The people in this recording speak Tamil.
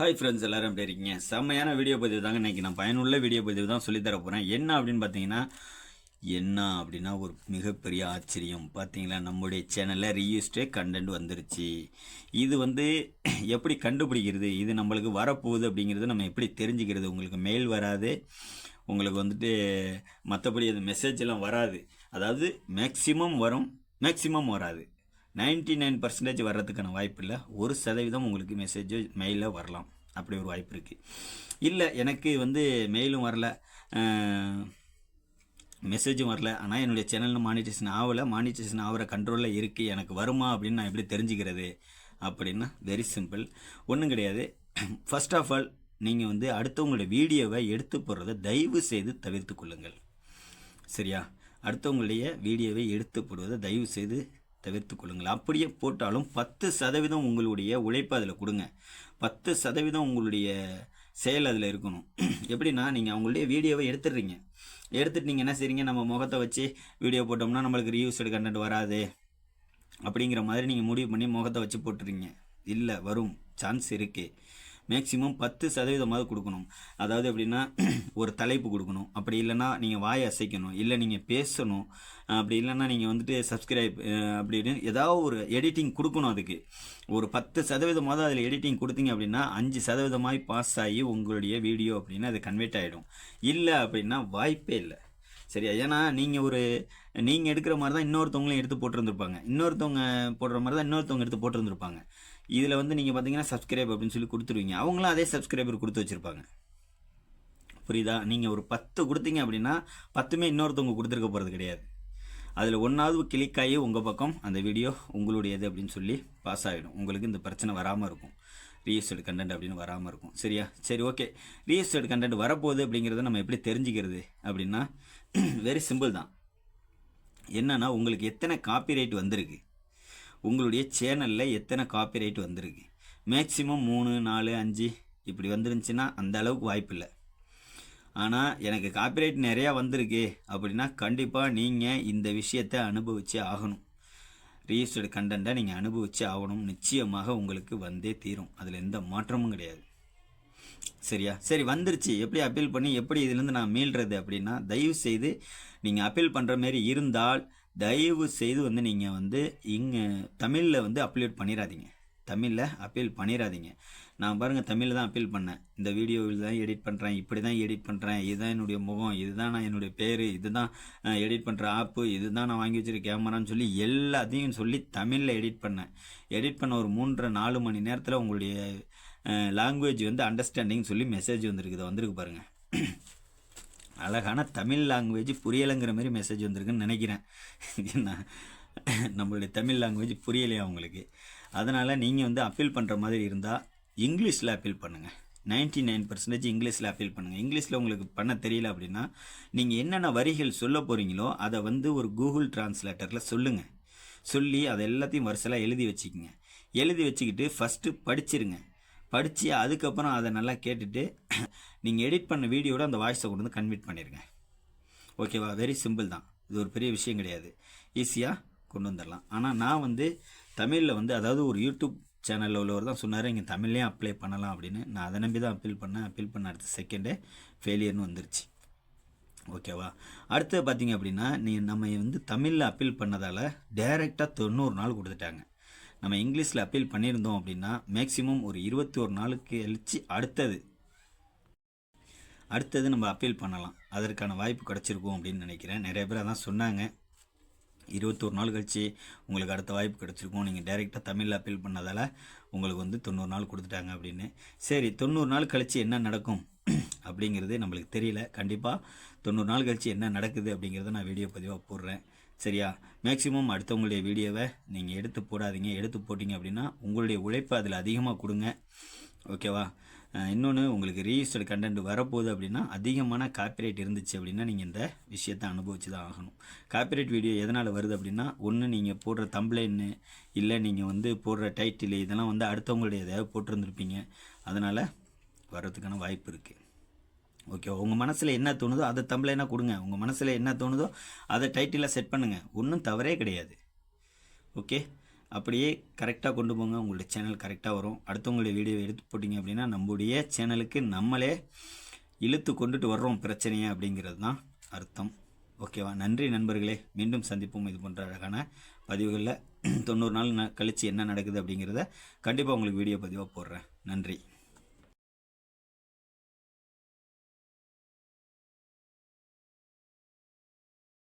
ஹாய் ஃப்ரெண்ட்ஸ், எல்லாரும் எப்படி இருக்கீங்க? செம்மையான வீடியோ பதிவு தாங்க இன்றைக்கி நான் பயனுள்ள வீடியோ பதிவு தான் சொல்லித்தர போகிறேன். என்ன அப்படின்னு பார்த்தீங்கன்னா, ஒரு மிகப்பெரிய ஆச்சரியம் பார்த்தீங்களா, நம்முடைய சேனலில் ரீயூஸ்டே கண்டென்ட் வந்துருச்சு. இது எப்படி கண்டுபிடிக்கிறது, இது நம்மளுக்கு வரப்போகுது அப்படிங்கிறது நம்ம எப்படி தெரிஞ்சுக்கிறது? உங்களுக்கு மெயில் வராது, உங்களுக்கு மற்றபடி அது மெசேஜ் எல்லாம் வராது. அதாவது மேக்ஸிமம் வரும், மேக்ஸிமம் வராது. 99% வர்றதுக்கான வாய்ப்பு இல்லை. 1% உங்களுக்கு மெசேஜோ மெயிலில் வரலாம். அப்படி ஒரு வாய்ப்பு இருக்குது. இல்லை எனக்கு மெயிலும் வரல, மெசேஜும் வரல, ஆனால் என்னுடைய சேனலில் மானிட்டேஷன் ஆகலை, மானிட்டேஷன் ஆகிற கண்ட்ரோலில் இருக்குது, எனக்கு வருமா அப்படின்னு நான் எப்படி தெரிஞ்சுக்கிறது அப்படின்னா வெரி சிம்பிள், ஒன்றும் கிடையாது. ஃபர்ஸ்ட் ஆஃப் ஆல் நீங்கள் அடுத்தவங்களோட வீடியோவை எடுத்து போடுறதை தயவு செய்து தவிர்த்து கொள்ளுங்கள். சரியா? அடுத்தவங்களுடைய வீடியோவை எடுத்து போடுவதை தயவு செய்து தவிர்த்து கொள்ளுங்கள். அப்படியே போட்டாலும் 10% உங்களுடைய உழைப்பு அதில் கொடுங்க. 10% உங்களுடைய செயல் அதில் இருக்கணும். எப்படின்னா, நீங்கள் அவங்களுடைய வீடியோவை எடுத்துடுறீங்க, எடுத்துட்டு நீங்கள் என்ன செய்றீங்க, நம்ம முகத்தை வச்சு வீடியோ போட்டோம்னா நம்மளுக்கு ரீயூஸ்டு கண்டென்ட் வராது அப்படிங்கிற மாதிரி நீங்கள் முடிவு பண்ணி முகத்தை வச்சு போட்டுறீங்க. இல்லை, வரும் சான்ஸ் இருக்குது. மேக்ஸிமம் 10% கொடுக்கணும். அதாவது எப்படின்னா, ஒரு தலைப்பு கொடுக்கணும், அப்படி இல்லைன்னா நீங்கள் வாயை அசைக்கணும், இல்லை நீங்கள் பேசணும், அப்படி இல்லைன்னா நீங்கள் சப்ஸ்கிரைப் அப்படின்னு ஏதாவது ஒரு எடிட்டிங் கொடுக்கணும். அதுக்கு ஒரு 10% அதில் எடிட்டிங் கொடுத்தீங்க அப்படின்னா 5% பாஸ் ஆகி உங்களுடைய வீடியோ அப்படின்னா அது கன்வெர்ட் ஆகிடும். இல்லை அப்படின்னா வாய்ப்பே இல்லை. சரியா? ஏன்னா நீங்கள் எடுக்கிற மாதிரி தான் இன்னொருத்தவங்களையும் எடுத்து போட்டிருந்துருப்பாங்க, இன்னொருத்தவங்க போடுற மாதிரி தான் இன்னொருத்தவங்க எடுத்து போட்டிருந்துருப்பாங்க. இதில் நீங்கள் பார்த்தீங்கன்னா சப்ஸ்கிரைப் அப்படின்னு சொல்லி கொடுத்துருவீங்க, அவங்களும் அதே சப்ஸ்கிரைபர் கொடுத்து வச்சுருப்பாங்க. புரியுதா? நீங்கள் ஒரு 10 கொடுத்தீங்க அப்படின்னா 10மே இன்னொருத்தவங்க கொடுத்துருக்க போகிறது கிடையாது. அதில் ஒன்றாவது கிளிக் ஆகி உங்கள் பக்கம் அந்த வீடியோ உங்களுடையது அப்படின்னு சொல்லி பாஸ் ஆகிடும். உங்களுக்கு இந்த பிரச்சனை வராமல் இருக்கும், ரீயூஸ்டு கண்டென்ட் அப்படின்னு வராமல் இருக்கும். சரியா? சரி, ஓகே. ரீயூஸ்டு கண்டென்ட் வரப்போகுது அப்படிங்கிறத நம்ம எப்படி தெரிஞ்சுக்கிறது அப்படின்னா வெரி சிம்பிள் தான். என்னன்னா, உங்களுக்கு எத்தனை காப்பிரைட் வந்திருக்கு, உங்களுடைய சேனலில் எத்தனை காப்பிரைட் வந்திருக்கு. மேக்ஸிமம் 3, 4, 5 இப்படி வந்துருந்துச்சுன்னா அந்த அளவுக்கு வாய்ப்பு இல்லை. ஆனால் எனக்கு காப்பிரைட் நிறையா வந்திருக்கு அப்படின்னா கண்டிப்பாக நீங்கள் இந்த விஷயத்தை அனுபவிச்சே ஆகணும். ரீயூஸ்டு கண்டென்ட்டை நீங்கள் அனுபவிச்சே ஆகணும். நிச்சயமாக உங்களுக்கு வந்தே தீரும், அதில் எந்த மாற்றமும் கிடையாது. சரியா? சரி, வந்துருச்சு, எப்படி அப்பீல் பண்ணி எப்படி இதுலேருந்து நான் மீள்றது அப்படின்னா, தயவு செய்து நீங்கள் அப்பீல் பண்ணுற மாரி இருந்தால் தயவு செய்து நீங்கள் இங்கே தமிழில் அப்லோட் பண்ணிடாதீங்க. தமிழில் அப்பீல் பண்ணிடாதீங்க. நான் பாருங்கள், தமிழில் தான் அப்பீல் பண்ணேன். இந்த வீடியோவில் தான் எடிட் பண்ணுறேன், இப்படி தான் எடிட் பண்ணுறேன், இதுதான் என்னுடைய முகம், இதுதான் நான் என்னுடைய பேர், இதுதான் எடிட் பண்ணுற ஆப்பு, இதுதான் நான் வாங்கி வச்சுருக்க கேமரான்னு சொல்லி எல்லாத்தையும் சொல்லி தமிழில் எடிட் பண்ணேன். எடிட் பண்ண ஒரு 3-4 மணி நேரத்தில் உங்களுடைய லாங்குவேஜ் அண்டர்ஸ்டாண்டிங் சொல்லி மெசேஜ் வந்திருக்கு பாருங்கள். அழகான தமிழ் லாங்குவேஜ் புரியலைங்கிற மாதிரி மெசேஜ் வந்திருக்குன்னு நினைக்கிறேன். என்ன, நம்மளுடைய தமிழ் லாங்குவேஜ் புரியலையா உங்களுக்கு? அதனால் நீங்கள் அப்பீல் பண்ணுற மாதிரி இருந்தால் இங்கிலீஷில் அப்பீல் பண்ணுங்கள். 99% இங்கிலீஷில் அப்பீல் பண்ணுங்கள். இங்கிலீஷில் உங்களுக்கு பண்ண தெரியல அப்படின்னா நீங்கள் என்னென்ன வரிகள் சொல்ல போகிறீங்களோ அதை ஒரு கூகுள் டிரான்ஸ்லேட்டரில் சொல்லுங்கள். சொல்லி அதை எல்லாத்தையும் வரிசையாக எழுதி வச்சுக்கோங்க. எழுதி வச்சுக்கிட்டு ஃபஸ்ட்டு படிச்சிருங்க. படித்து அதுக்கப்புறம் அதை நல்லா கேட்டுட்டு நீங்கள் எடிட் பண்ண வீடியோட அந்த வாய்ஸை கொண்டு கன்வெர்ட் பண்ணிடுங்க. ஓகேவா? வெரி சிம்பிள் தான், இது ஒரு பெரிய விஷயம் கிடையாது, ஈஸியாக கொண்டு வந்துடலாம். ஆனால் நான் தமிழில் அதாவது ஒரு யூடியூப் சேனலில் உள்ளவர் தான் சொன்னார், இங்கே தமிழ்லேயும் அப்ளை பண்ணலாம் அப்படின்னு. நான் அதை நம்பி தான் அப்பீல் பண்ண அடுத்த செகண்டே ஃபெயிலியர்னு வந்துருச்சு. ஓகேவா? அடுத்து பார்த்தீங்க அப்படின்னா, நம்ம தமிழில் அப்பீல் பண்ணதால் டைரெக்டாக 90 நாள் கொடுத்துட்டாங்க. நம்ம இங்கிலீஷில் அப்பீல் பண்ணியிருந்தோம் அப்படின்னா மேக்ஸிமம் ஒரு 21 நாளுக்கு கழிச்சு அடுத்தது நம்ம அப்பீல் பண்ணலாம். அதற்கான வாய்ப்பு கிடச்சிருக்கும் அப்படின்னு நினைக்கிறேன். நிறைய பேர் அதான் சொன்னாங்க, 21 நாள் கழிச்சு உங்களுக்கு அடுத்த வாய்ப்பு கிடச்சிருக்கும், நீங்கள் டைரெக்டாக தமிழில் அப்பீல் பண்ணதால் உங்களுக்கு 90 நாள் கொடுத்துட்டாங்க அப்படின்னு. சரி, 90 நாள் கழித்து என்ன நடக்கும் அப்படிங்கிறது நம்மளுக்கு தெரியல. கண்டிப்பாக 90 நாள் கழித்து என்ன நடக்குது அப்படிங்கிறத நான் வீடியோ பதிவாக போடுறேன். சரியா? மேக்ஸிமம் அடுத்தவங்களுடைய வீடியோவை நீங்கள் எடுத்து போடாதீங்க. எடுத்து போட்டிங்க அப்படின்னா உங்களுடைய உழைப்பை அதில் அதிகமாக கொடுங்க. ஓகேவா? இன்னொன்று, உங்களுக்கு ரீயூஸ்டு கண்டென்ட் வரப்போகுது அப்படின்னா அதிகமான காப்பிரைட் இருந்துச்சு அப்படின்னா நீங்கள் இந்த விஷயத்தை அனுபவிச்சு தான் ஆகணும். காப்பிரைட் வீடியோ எதனால் வருது அப்படின்னா, ஒன்று நீங்கள் போடுற தம்ப்லைன்னு, இல்லை நீங்கள் போடுற டைட்டில், இதெல்லாம் அடுத்தவங்களுடைய எதாவது போட்டிருந்துருப்பீங்க, அதனால் வர்றதுக்கான வாய்ப்பு இருக்குது. ஓகே, உங்கள் மனசில் என்ன தோணுதோ அதை தம்ப்லைனாக கொடுங்க. உங்கள் மனசில் என்ன தோணுதோ அதை டைட்டிலாக செட் பண்ணுங்கள், ஒன்றும் தவறே கிடையாது. ஓகே, அப்படியே கரெக்டாக கொண்டு போங்க, உங்களுடைய சேனல் கரெக்டாக வரும். அடுத்தவங்களுடைய வீடியோ எடுத்து போட்டிங்க அப்படின்னா நம்முடைய சேனலுக்கு நம்மளே இழுத்து கொண்டுட்டு வர்றோம் பிரச்சனையை அப்படிங்கிறது தான் அர்த்தம். ஓகேவா? நன்றி நண்பர்களே, மீண்டும் சந்திப்போம். இது போன்ற அழகான பதிவுகளில் 90 நாள் கழித்து என்ன நடக்குது அப்படிங்கிறத கண்டிப்பாக உங்களுக்கு வீடியோ பதிவாக போடுறேன். நன்றி.